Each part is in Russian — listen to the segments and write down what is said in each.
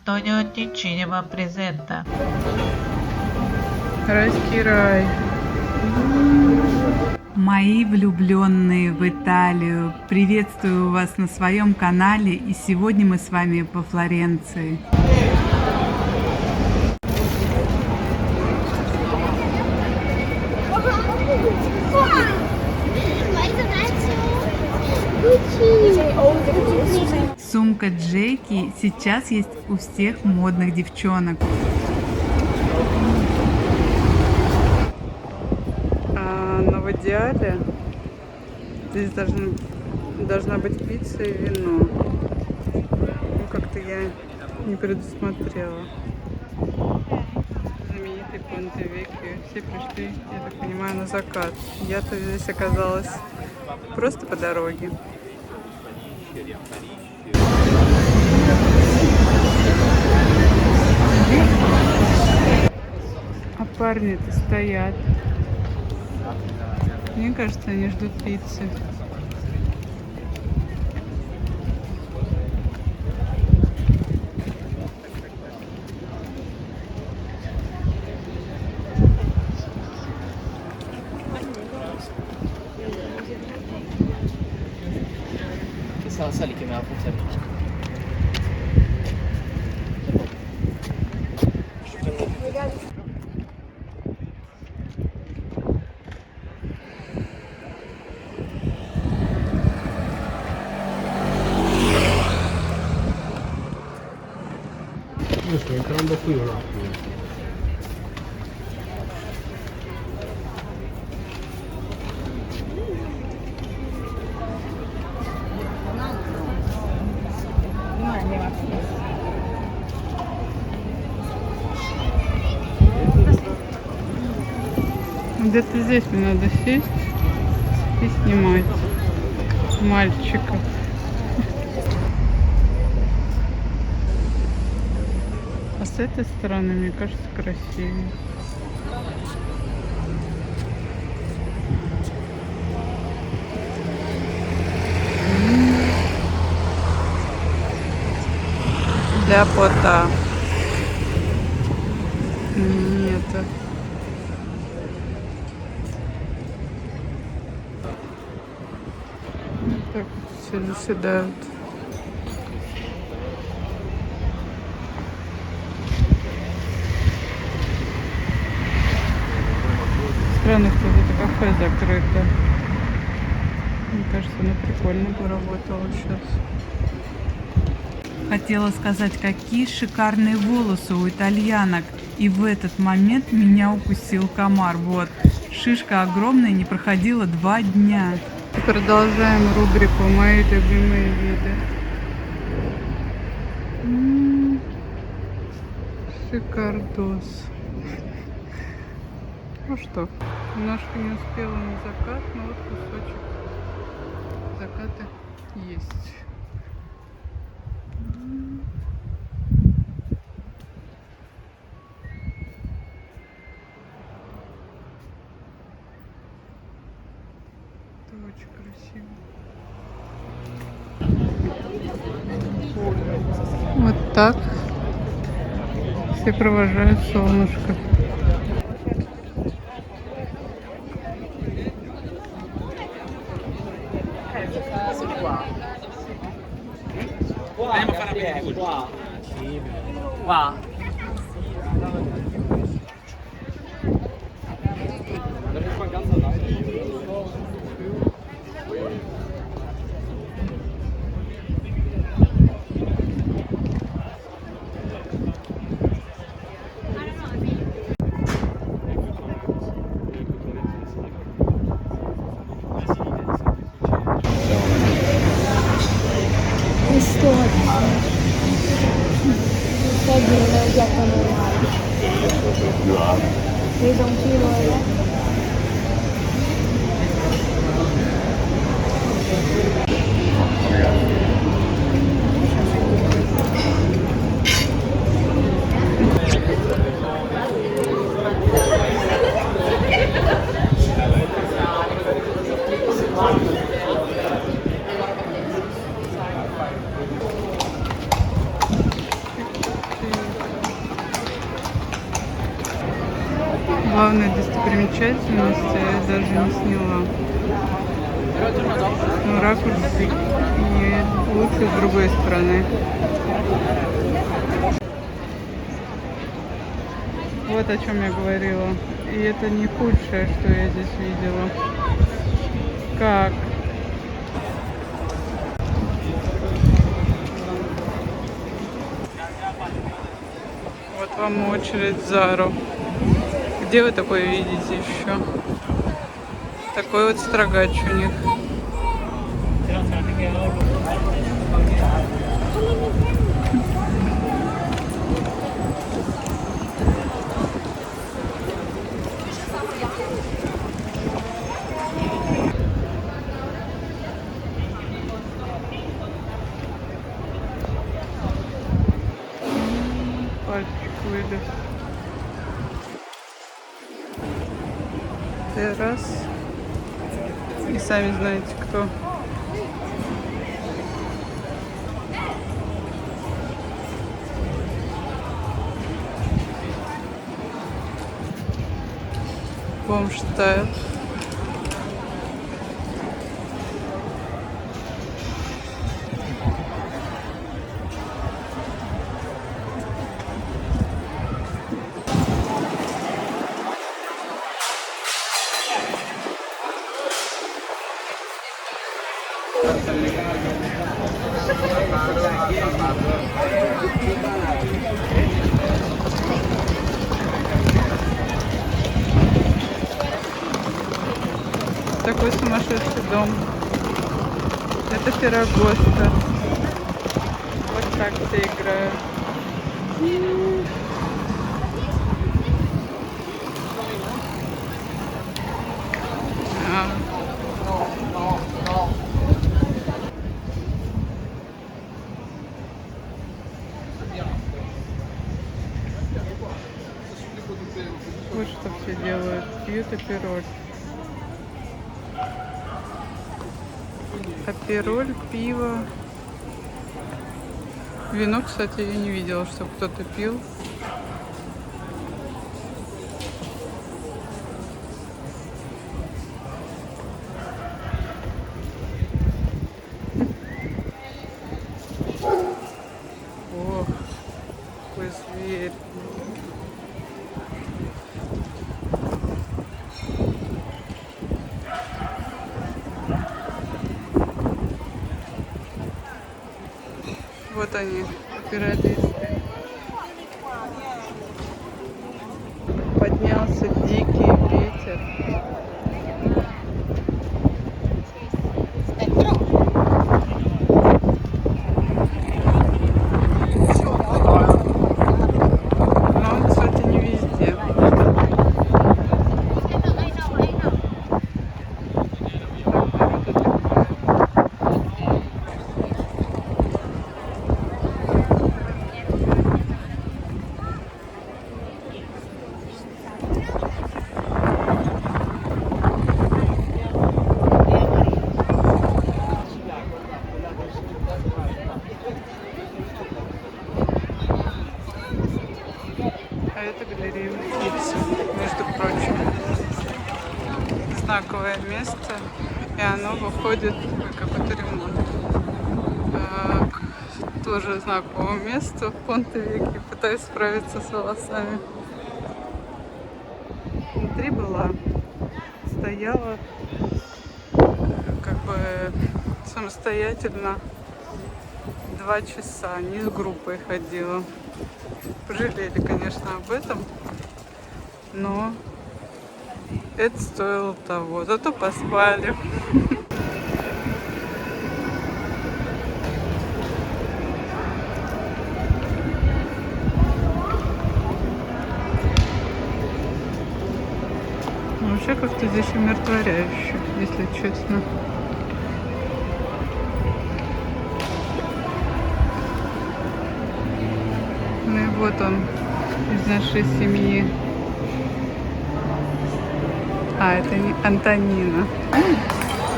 Антонио Тинчинева презента. Райский рай. Мои влюбленные в Италию, приветствую вас на своем канале, и сегодня мы с вами во Флоренции. Сумка Джеки сейчас есть у всех модных девчонок. Но в идеале здесь должна быть пицца и вино. Ну, как-то я не предусмотрела. Знаменитый Понте-Веккио. Все пришли, я так понимаю, на закат. Я-то здесь оказалась просто по дороге. А парни-то стоят. Мне кажется, они ждут пиццы. Salsa li chiamiamo forse. Io sto entrando qui un attimo. Где-то здесь мне надо сесть и снимать мальчиков. А с этой стороны, мне кажется, красивее. Для пота. Нет. Так все заседают. Странно, что это кафе закрыто. Мне кажется, оно прикольно поработало сейчас. Хотела сказать, какие шикарные волосы у итальянок. И в этот момент меня укусил комар. Вот, шишка огромная, не проходила 2 дня. Продолжаем рубрику «Мои любимые виды». Шикардос. Ну что, немножко не успела на закат, но вот кусочек заката есть. Это очень красиво. Вот так все провожают солнышко. Andiamo a fare aperitivo. Qua. Non è un piatto normale. Pesa 1 chilo, Главные достопримечательности я даже не сняла. Ну, ракурс и лучше с другой стороны. Вот о чем я говорила. И это не худшее, что я здесь видела. Как? Вот вам очередь в Зару. Где вы такое видите еще? Такой вот строгач у них. Пальчик вылез. Террас. И сами знаете кто. Бомштадт. Такой сумасшедший дом. Это Феррагоста. Вот так все играют. Вот что все делают. Пьют апероль. Апероль, пиво. Вино, кстати, я не видела, чтобы кто-то пил. Ох, какой зверь. Вот они, оперативные. Поднялся дикий ветер. Но он, кстати, не везде. А это галерея Уффици, между прочим. Знаковое место, и оно выходит в какой-то ремонт. Тоже знаковое место в Понте-Веке. Пытаюсь справиться с волосами. Внутри была, стояла как бы самостоятельно 2 часа, не с группой ходила. Пожалели, конечно, об этом, но это стоило того. Зато поспали. Вообще как-то здесь умиротворяюще, если честно. Ну и вот он из нашей семьи. А, это не Антонина.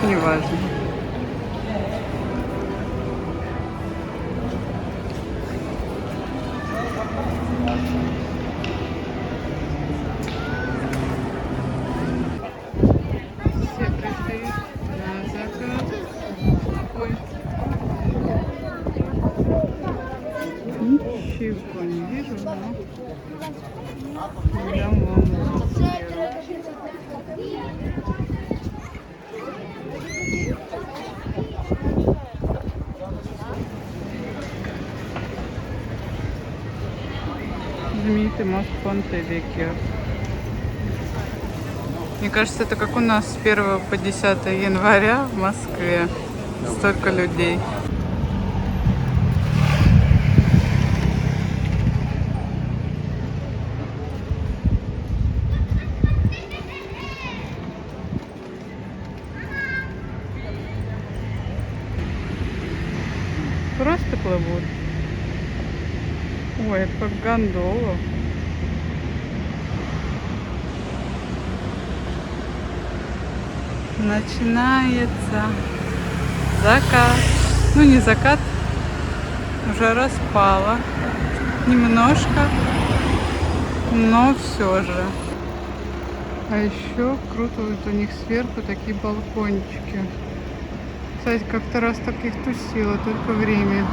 Неважно. ачивку не вижу, но я вам зафиксирую. Знаменитый мост Понте-Веккио. Мне кажется, это как у нас с 1 по 10 января в Москве. Столько людей. Просто плывут. Ой, как гондола. Начинается закат. Ну, не закат, уже распала. Немножко, но все же. А еще круто вот у них сверху такие балкончики. Кстати, как-то раз таких тусила, только в Риме.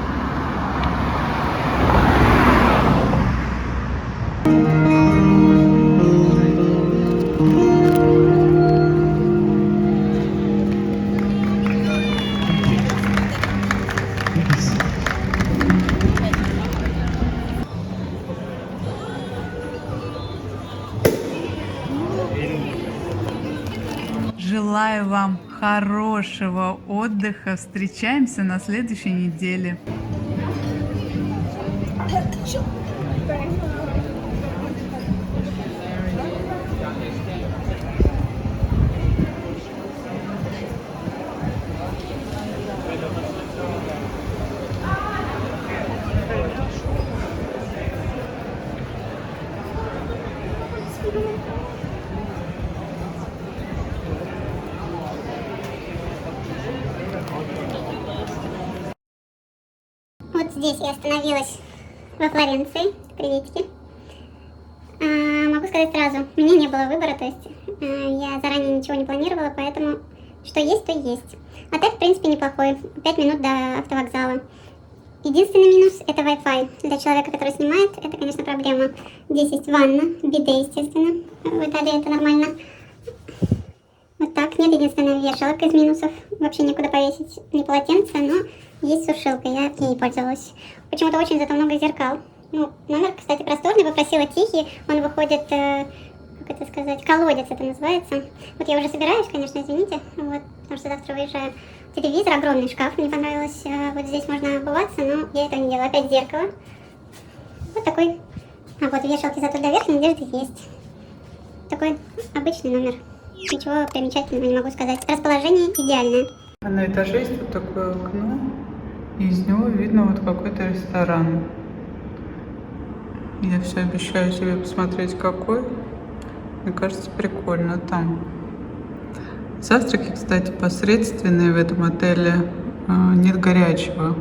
Желаю вам хорошего отдыха. Встречаемся на следующей неделе. Вот здесь я остановилась во Флоренции. Приветики. Могу сказать сразу, у меня не было выбора, то есть я заранее ничего не планировала, поэтому что есть, то есть. Отель, в принципе, неплохой. 5 минут до автовокзала. Единственный минус – это Wi-Fi. Для человека, который снимает, это, конечно, проблема. Здесь есть ванна, биде, естественно. В Италии это нормально. Вот так. Нет единственного вешалок из минусов. Вообще некуда повесить ни полотенце, но есть сушилка. Я ей пользовалась. Почему-то очень зато много зеркал. Ну, номер, кстати, просторный. Попросила тихий. Он выходит, как это сказать, колодец это называется. Вот я уже собираюсь, конечно, извините. Вот, потому что завтра выезжаю. Телевизор, огромный шкаф. Мне понравилось. Вот здесь можно обуваться, но я этого не делаю. Опять зеркало. Вот такой. А вот вешалки зато для верхней одежды есть. Такой обычный номер. Ничего примечательного не могу сказать. Расположение идеальное. А на этаже есть вот такое окно, и из него видно вот какой-то ресторан. Я все обещаю себе посмотреть, какой. Мне кажется, прикольно там. Завтраки, кстати, посредственные в этом отеле. Нет горячего.